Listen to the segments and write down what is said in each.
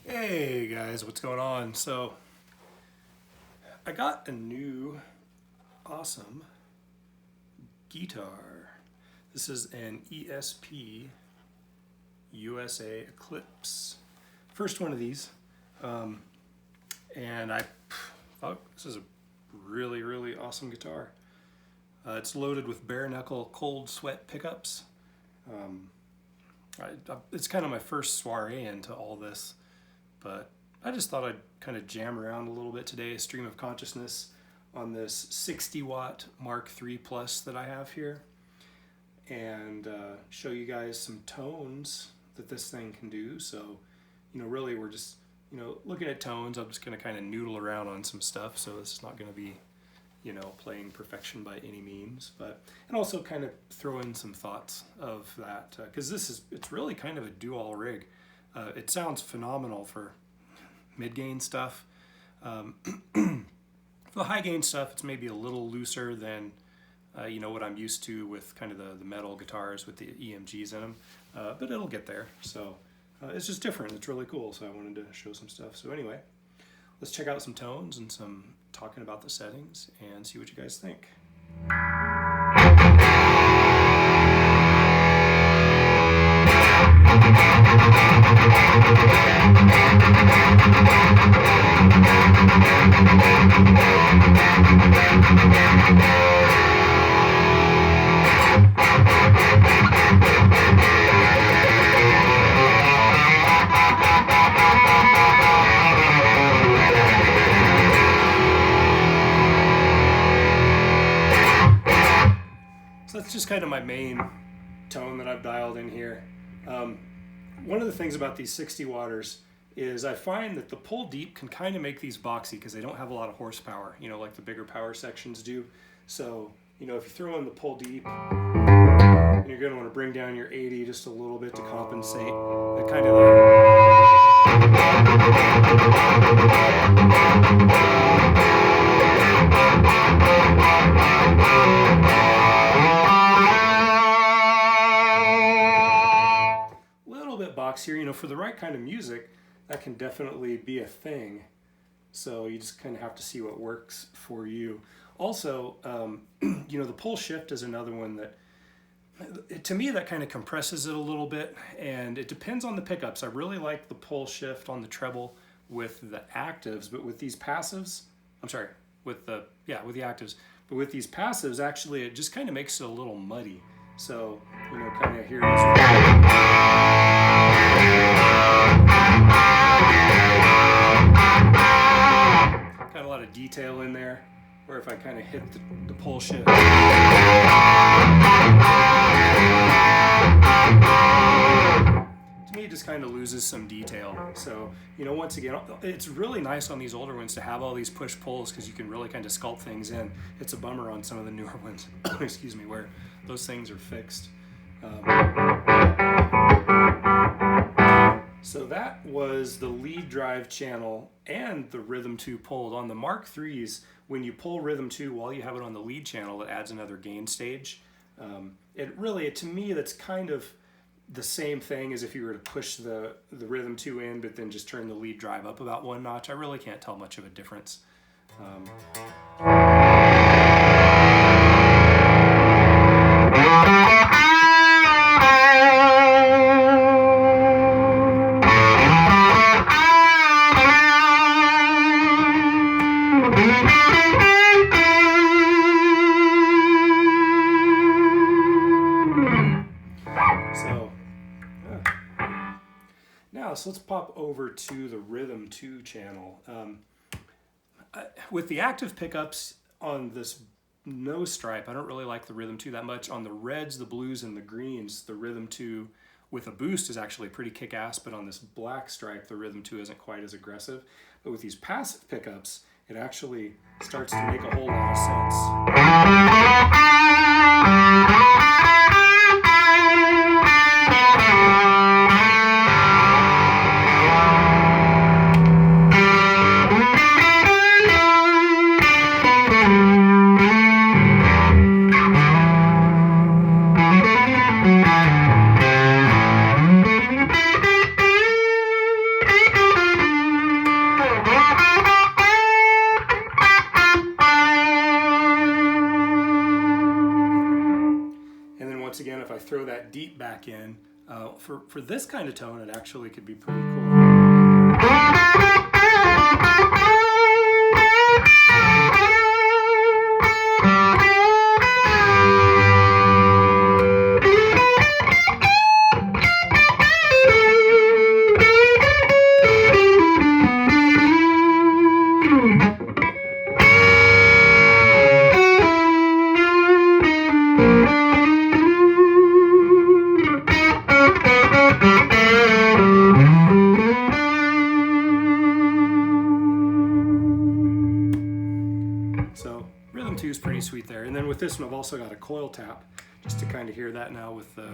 Hey guys, what's going on? So I got a new awesome guitar. This is an ESP USA Eclipse. First one of these. And I thought this is a really awesome guitar. It's loaded with Bare Knuckle Cold Sweat pickups. It's kind of my first soiree into all this, but I just thought I'd kind of jam around a little bit today, a stream of consciousness on this 60 watt Mark III Plus that I have here, and show you guys some tones that this thing can do. So, really we're just, looking at tones. I'm just going to kind of noodle around on some stuff, so this is not going to be, playing perfection by any means, and also kind of throw in some thoughts of that, because it's really kind of a do-all rig. It sounds phenomenal for mid-gain stuff. For the high-gain stuff, it's maybe a little looser than what I'm used to with kind of the metal guitars with the EMGs in them, but it'll get there. So it's just different. It's really cool, so I wanted to show some stuff. So anyway, let's check out some tones and some talking about the settings and see what you guys think. So that's just kind of my main tone that I've dialed in here. One of the things about these 60 watters is I find that the pull deep can kind of make these boxy because they don't have a lot of horsepower, like the bigger power sections do. So, if you throw in the pull deep, you're going to want to bring down your 80 just a little bit to compensate. That kind of boxier, for the right kind of music, that can definitely be a thing. So you just kind of have to see what works for you. Also, the pull shift is another one that, to me, that kind of compresses it a little bit, and it depends on the pickups. I really like the pull shift on the treble with the actives, but with these passives, with the actives, but with these passives, actually, it just kind of makes it a little muddy. So, kind of hear this. Got a lot of detail in there, or if I kind of hit the pull shift. To me, it just kind of loses some detail. So, once again, it's really nice on these older ones to have all these push-pulls because you can really kind of sculpt things in. It's a bummer on some of the newer ones, excuse me, where those things are fixed. So that was the lead drive channel and the Rhythm 2 pulled. On the Mark IIIs, when you pull Rhythm 2 while you have it on the lead channel, it adds another gain stage. To me, that's kind of the same thing as if you were to push the Rhythm 2 in, but then just turn the lead drive up about one notch. I really can't tell much of a difference. So let's pop over to the Rhythm 2 channel. With the active pickups on this nose stripe, I don't really like the Rhythm 2 that much. On the reds, the blues, and the greens, the Rhythm 2 with a boost is actually pretty kick-ass, but on this black stripe, the Rhythm 2 isn't quite as aggressive. But with these passive pickups, it actually starts to make a whole lot of sense. that deep back in. For this kind of tone, it actually could be pretty cool. So rhythm 2 is pretty sweet there. And then with this one, I've also got a coil tap, just to kind of hear that now with the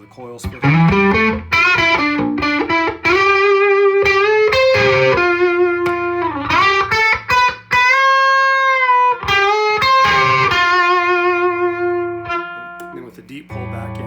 coil split. And then with the deep pull back in.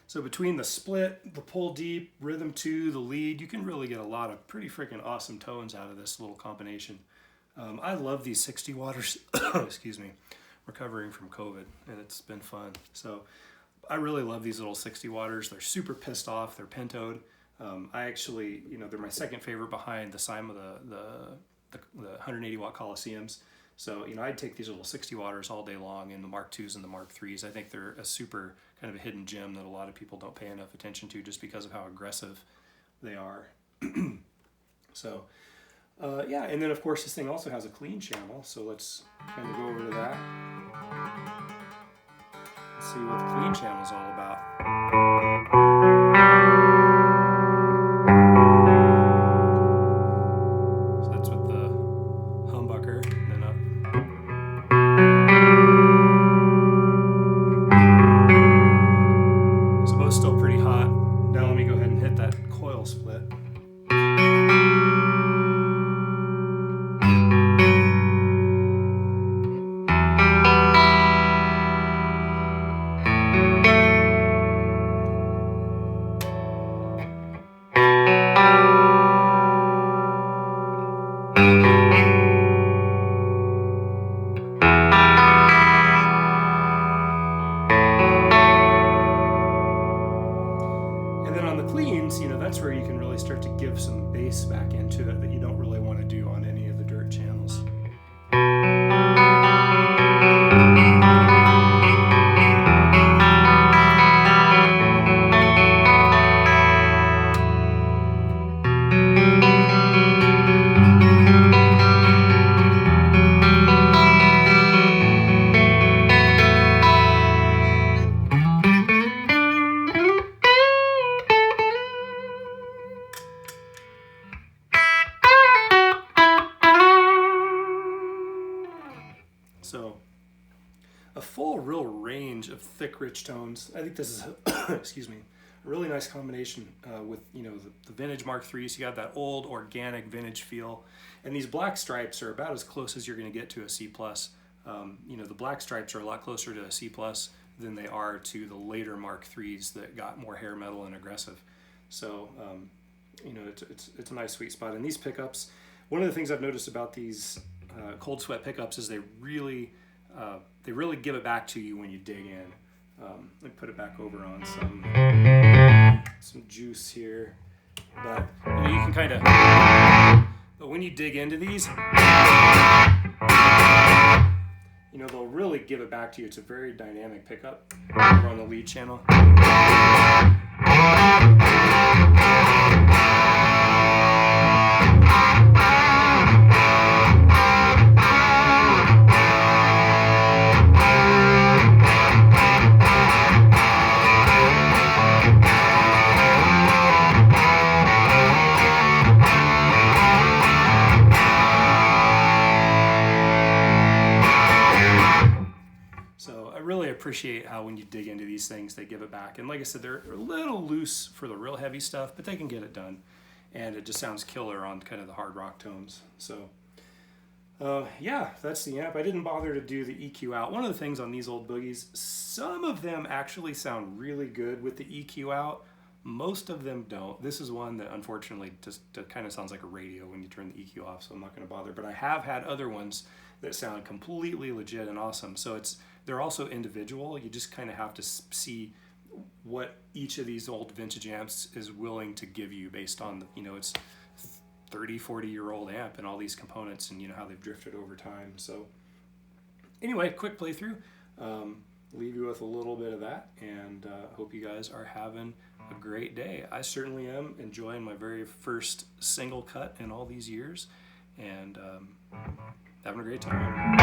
So between the split, the pull deep, rhythm 2, the lead, you can really get a lot of pretty freaking awesome tones out of this little combination. I love these 60 watters, excuse me, recovering from COVID, and it's been fun. So I really love these little 60 watters. They're super pissed off, they're pentoed. I actually, they're my second favorite behind the Sima, the 180 watt Coliseums. So, I'd take these little 60 watters all day long in the Mark IIs and the Mark IIIs. I think they're a super kind of a hidden gem that a lot of people don't pay enough attention to just because of how aggressive they are. So, yeah, and then of course this thing also has a clean channel. So let's kind of go over to that. Let's see what the clean channel is all about. That's where you can really start to give some bass back into it that you don't really want to do on any of the dirt channels. So a full real range of thick, rich tones. I think this is, excuse me, a really nice combination with, the vintage Mark IIIs. You got that old organic vintage feel. And these black stripes are about as close as you're going to get to a C+. The black stripes are a lot closer to a C+ than they are to the later Mark IIIs that got more hair metal and aggressive. So, it's a nice sweet spot. And these pickups, one of the things I've noticed about these Cold Sweat pickups is they really give it back to you when you dig in. Let me put it back over on some juice here, but you can kind of. But when you dig into these, they'll really give it back to you. It's a very dynamic pickup over on the lead channel. appreciate how when you dig into these things, they give it back. And like I said, they're a little loose for the real heavy stuff, but they can get it done. And it just sounds killer on kind of the hard rock tones. So yeah, that's the amp. I didn't bother to do the EQ out. One of the things on these old boogies, some of them actually sound really good with the EQ out. Most of them don't. This is one that unfortunately just kind of sounds like a radio when you turn the EQ off, so I'm not going to bother. But I have had other ones that sound completely legit and awesome. So they're also individual. You just kind of have to see what each of these old vintage amps is willing to give you based on, you know, it's 30, 40-year-old amp and all these components and, you know, how they've drifted over time. So anyway, quick playthrough. Leave you with a little bit of that, and hope you guys are having a great day. I certainly am enjoying my very first single cut in all these years, and having a great time.